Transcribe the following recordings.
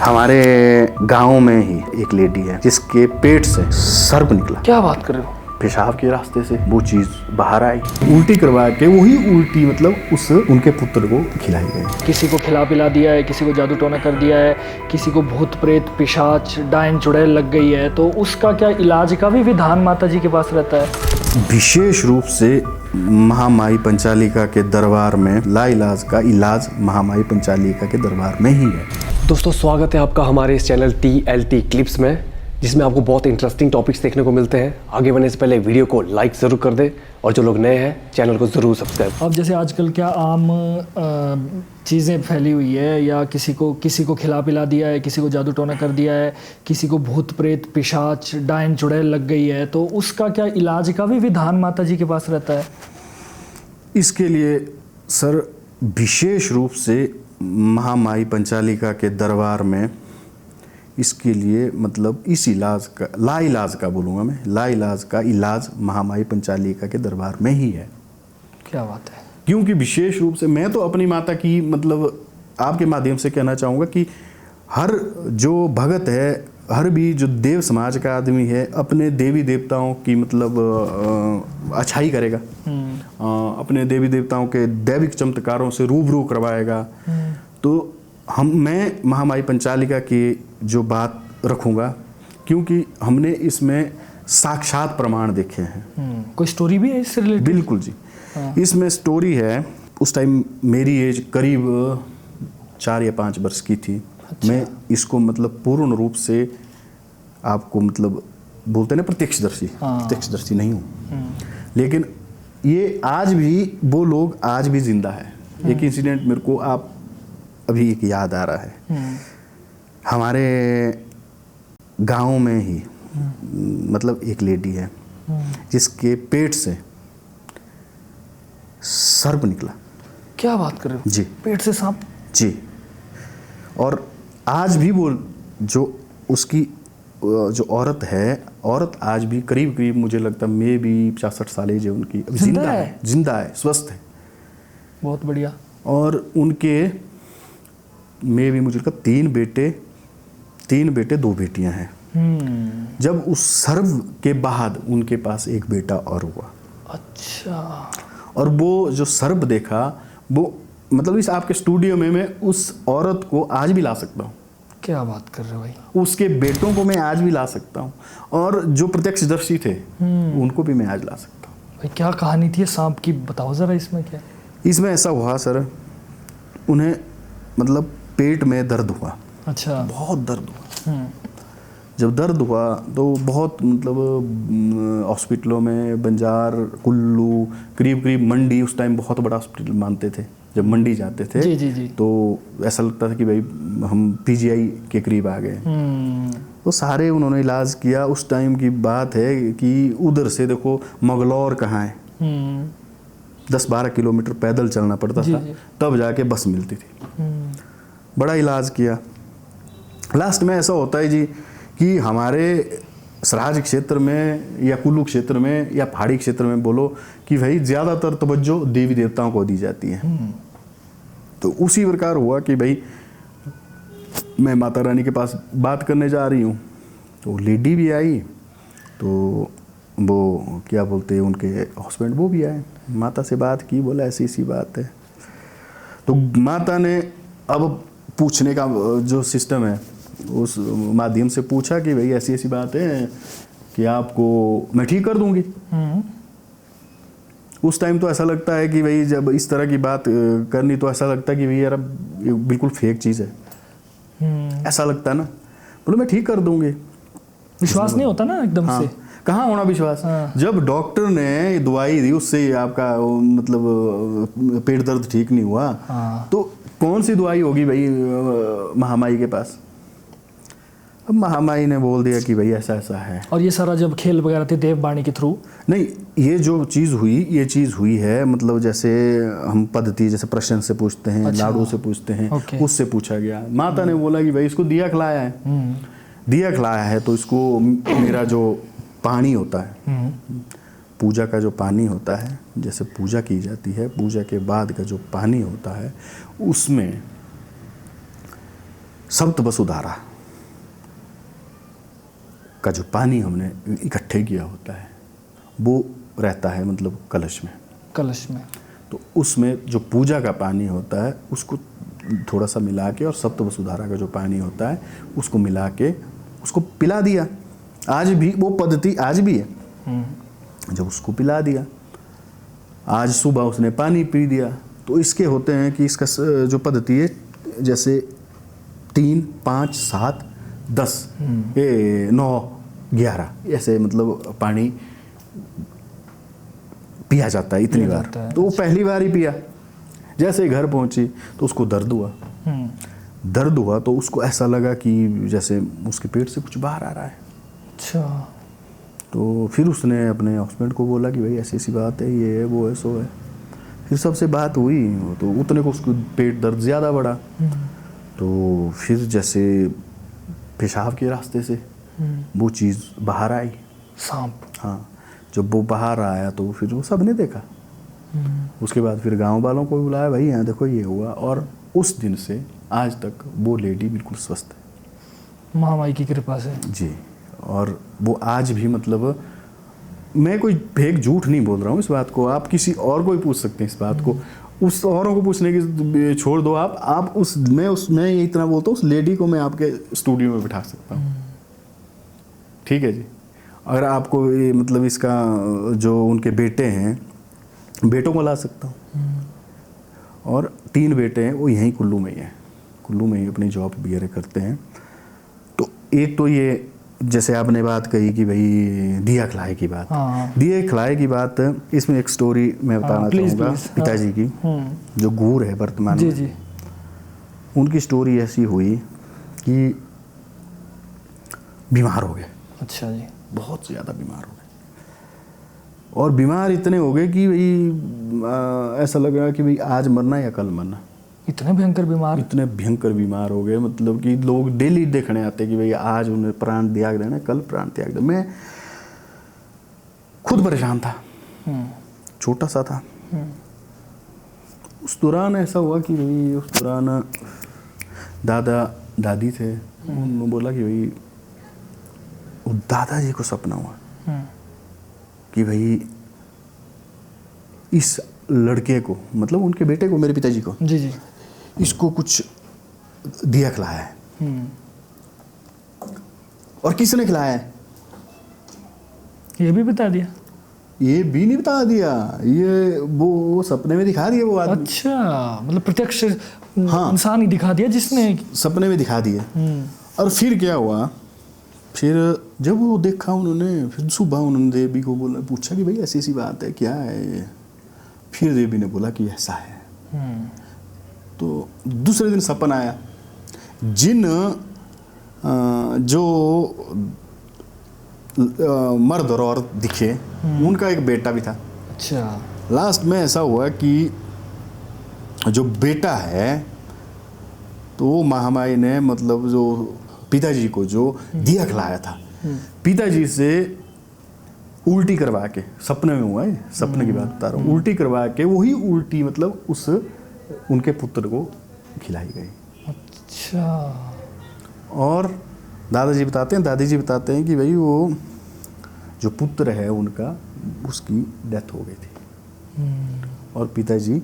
हमारे गांव में ही एक लेडी है जिसके पेट से सर्प निकला। क्या बात कर रहे हो? पेशाब के रास्ते से वो चीज बाहर आई, उल्टी करवा के वही उल्टी मतलब उस उनके पुत्र को खिलाई गई। किसी को खिला पिला दिया है, किसी को जादू टोना कर दिया है, किसी को भूत प्रेत पिशाच डायन चुड़ैल लग गई है, तो उसका क्या इलाज का भी विधान माता जी के पास रहता है? विशेष रूप से महामाई पंचालिका के दरबार में लाइलाज का इलाज महामाई पंचालिका के दरबार में ही है। दोस्तों, स्वागत है आपका हमारे इस चैनल TLT क्लिप्स में, जिसमें आपको बहुत इंटरेस्टिंग टॉपिक्स देखने को मिलते हैं। आगे बढ़ने से पहले वीडियो को लाइक ज़रूर कर दें और जो लोग नए हैं चैनल को ज़रूर सब्सक्राइब। अब जैसे आजकल क्या आम चीज़ें फैली हुई है, या किसी को खिला पिला दिया है, किसी को जादू टोना कर दिया है, किसी को भूत प्रेत पिशाच डायन चुड़ैल लग गई है, तो उसका क्या इलाज का भी विधान माता जी के पास रहता है? इसके लिए सर विशेष रूप से महामाई पंचालिका के दरबार में इसके लिए मतलब इस इलाज का लाइलाज का बोलूँगा मैं, लाइलाज का इलाज महामाई पंचालिका के दरबार में ही है। क्या बात है। क्योंकि विशेष रूप से मैं तो अपनी माता की मतलब आपके माध्यम से कहना चाहूँगा कि हर जो भगत है, हर भी जो देव समाज का आदमी है, अपने देवी देवताओं की मतलब अच्छाई करेगा, अपने देवी देवताओं के दैविक चमत्कारों से रूबरू करवाएगा। तो मैं महामाई पंचालिका की जो बात रखूँगा, क्योंकि हमने इसमें साक्षात प्रमाण देखे हैं। कोई स्टोरी भी है इससे रिलेटेड? बिल्कुल जी। इसमें स्टोरी है, उस टाइम मेरी एज करीब 4 या 5 वर्ष की थी। अच्छा। मैं इसको मतलब पूर्ण रूप से आपको मतलब बोलते हैं ना प्रत्यक्षदर्शी नहीं हूँ, लेकिन ये आज भी वो लोग आज भी जिंदा है। एक इंसिडेंट मेरे को आप अभी एक याद आ रहा है। हमारे गांव में ही मतलब एक लेडी है जिसके पेट से सर्प निकला। क्या बात कर रहे हो? जी। पेट से सांप? जी। और आज भी वो जो उसकी जो औरत है, औरत आज भी करीब मुझे लगता है मे भी 65 साल एज है उनकी, जिंदा है, स्वस्थ है। बहुत बढ़िया। और उनके में भी मुझे लगता 3 बेटे 2 बेटियां हैं। जब उस सर्व के बाद उनके पास एक बेटा और हुआ। अच्छा। और वो जो सर्प देखा, वो मतलब इस आपके स्टूडियो में मैं उस औरत को आज भी ला सकता हूँ। क्या बात कर रहे हो भाई? उसके बेटों को मैं आज भी ला सकता हूँ, और जो प्रत्यक्षदर्शी थे उनको भी मैं आज ला सकता हूँ। भाई क्या कहानी थी सांप की, बताओ जरा। इसमें क्या? इसमें ऐसा हुआ सर, उन्हें मतलब पेट में दर्द हुआ। अच्छा। बहुत दर्द हुआ। जब दर्द हुआ तो बहुत मतलब हॉस्पिटलों में बंजार, कुल्लू, करीब मंडी, उस टाइम बहुत बड़ा हॉस्पिटल मानते थे। जब मंडी जाते थे जी। तो ऐसा लगता था कि भाई हम PGI के करीब आ गए। तो सारे उन्होंने इलाज किया। उस टाइम की बात है कि उधर से देखो मंगलौर कहाँ है, 10-12 किलोमीटर पैदल चलना पड़ता था, तब जाके बस मिलती थी। बड़ा इलाज किया। लास्ट में ऐसा होता है जी कि हमारे सराज क्षेत्र में या कुल्लू क्षेत्र में या पहाड़ी क्षेत्र में बोलो कि भाई ज़्यादातर तवज्जो देवी देवताओं को दी जाती है। तो उसी प्रकार हुआ कि भाई मैं माता रानी के पास बात करने जा रही हूँ, तो लेडी भी आई, तो वो क्या बोलते हैं उनके हस्बैंड वो भी आए, माता से बात की, बोला ऐसी बात है। तो माता ने अब पूछने का जो सिस्टम है उस माध्यम से पूछा कि भाई ऐसी बात है कि आपको मैं ठीक कर दूंगी। उस टाइम तो ऐसा लगता है कि भाई जब इस तरह की बात करनी तो ऐसा लगता है कि भाई यार ये बिल्कुल फेक चीज़ है। ऐसा लगता है ना। बोलो मैं ठीक कर दूंगी। विश्वास नहीं होता ना एकदम से। कहाँ होना विश्वास। जब डॉक्टर ने दवाई दी उससे आपका मतलब पेट दर्द ठीक नहीं हुआ, तो कौन सी दवाई होगी भाई महामाई के पास। अब महामाई ने बोल दिया कि भाई ऐसा है। और ये सारा जब खेल वगैरह थे देववाणी के थ्रू? नहीं, ये जो चीज़ हुई है मतलब जैसे हम पद्धति जैसे प्रश्न से पूछते हैं। अच्छा। लाडू से पूछते हैं। उससे पूछा गया। माता ने बोला कि भाई इसको दिया खिलाया है, तो इसको मेरा जो पानी होता है, पूजा का जो पानी होता है, जैसे पूजा की जाती है, पूजा के बाद का जो पानी होता है उसमें सप्त वसुधारा का जो पानी हमने इकट्ठे किया होता है वो रहता है मतलब कलश में। तो उसमें जो पूजा का पानी होता है उसको थोड़ा सा मिला के और सप्त वसुधारा का जो पानी होता है उसको मिला के उसको पिला दिया। आज भी वो पद्धति आज भी है। जब उसको पिला दिया, आज सुबह उसने पानी पी दिया, तो इसके होते हैं कि इसका जो पद्धति है जैसे 3, 5, 7, 10, 9, 11 ऐसे मतलब पानी पिया जाता है इतनी बार। तो वो पहली बार ही पिया, जैसे घर पहुंची तो उसको दर्द हुआ तो उसको ऐसा लगा कि जैसे उसके पेट से कुछ बाहर आ रहा है। अच्छा। तो फिर उसने अपने हस्बैंड को बोला कि भाई ऐसी ऐसी बात है, ये है वो है सो है। फिर सबसे बात हुई तो उतने को उसको पेट दर्द ज़्यादा बढ़ा। तो फिर जैसे पेशाब के रास्ते से वो चीज़ बाहर आई, सांप। हाँ, जब वो बाहर आया तो फिर वो सब ने देखा। उसके बाद फिर गांव वालों को बुलाया, भाई यहाँ देखो ये हुआ। और उस दिन से आज तक वो लेडी बिल्कुल स्वस्थ है महामाई की कृपा से जी। और वो आज भी मतलब, मैं कोई फेक झूठ नहीं बोल रहा हूँ इस बात को, आप किसी और को ही पूछ सकते हैं इस बात को। उस औरों को पूछने की छोड़ दो, आप मैं ये इतना बोलता हूँ, उस लेडी को मैं आपके स्टूडियो में बिठा सकता हूँ, ठीक है जी। अगर आपको ये मतलब इसका जो उनके बेटे हैं, बेटों को ला सकता हूँ। और 3 बेटे हैं, वो यहीं कुल्लू में ही हैं, कुल्लू में ही अपनी जॉब वगैरह करते हैं। तो एक तो ये जैसे आपने बात कही कि भाई दिया खिलाए की बात, दिया खिलाए की बात, इसमें एक स्टोरी मैं बताना चाहूँगा पिताजी की, जो गूर है वर्तमान में। उनकी स्टोरी ऐसी हुई कि बीमार हो गए। अच्छा जी। बहुत ज़्यादा बीमार हो गए, और बीमार इतने हो गए कि भाई ऐसा लग रहा कि भाई आज मरना या कल मरना। इतने भयंकर बीमार हो गए, मतलब कि लोग डेली देखने आते कि भाई आज उन्हें प्राण त्याग देना, कल प्राण त्याग देना। मैं खुद परेशान था, छोटा सा था। उस दौरान ऐसा हुआ कि भाई उस दौरान दादा दादी थे, उन्होंने बोला कि भाई दादाजी को सपना हुआ कि भाई इस लड़के को, मतलब उनके बेटे को, मेरे पिताजी को, जी, इसको कुछ दिया खिलाया है। और किसने खिलाया है ये भी बता दिया? ये भी नहीं बता दिया, ये वो सपने में दिखा दिया वो आदमी। अच्छा, मतलब प्रत्यक्ष इंसान ही दिखा दिया जिसने सपने में दिखा दिया। और फिर क्या हुआ, फिर जब वो देखा उन्होंने, फिर सुबह उन्होंने देवी को बोला, पूछा कि भाई ऐसी ऐसी बात है, क्या है। फिर देवी ने बोला कि ऐसा है। तो दूसरे दिन सपना आया, जिन जो मर्द और औरत दिखे उनका एक बेटा भी था। अच्छा। लास्ट में ऐसा हुआ कि जो बेटा है तो वो महामाई ने मतलब जो पिताजी को जो दिया खिलाया था, पिताजी से उल्टी करवा के, सपने में हुआ है, सपने की बात बता रहा हूँ, उल्टी करवा के वही उल्टी मतलब उस उनके पुत्र को खिलाई गई। अच्छा। और दादी जी बताते हैं कि भाई वो जो पुत्र है उनका, उसकी डेथ हो गई थी और पिताजी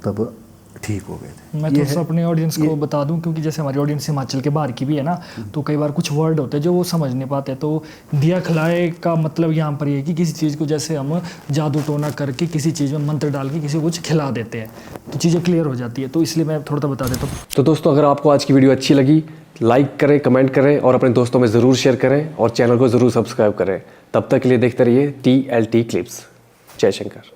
तब ठीक हो गए थे। मैं थोड़ा सा अपने ऑडियंस को बता दूं, क्योंकि जैसे हमारी ऑडियंस हिमाचल के बाहर की भी है ना, तो कई बार कुछ वर्ड होते हैं जो वो समझ नहीं पाते। तो दिया खिलाए का मतलब यहाँ पर ये है कि किसी चीज़ को जैसे हम जादू टोना करके किसी चीज़ में मंत्र डाल के किसी को कुछ खिला देते हैं तो चीज़ें क्लियर हो जाती है। तो इसलिए मैं थोड़ा सा बता देता हूँ। तो दोस्तों, अगर आपको आज की वीडियो अच्छी लगी, लाइक करें, कमेंट करें और अपने दोस्तों में ज़रूर शेयर करें और चैनल को ज़रूर सब्सक्राइब करें। तब तक के लिए देखते रहिए TLT क्लिप्स। जय शंकर।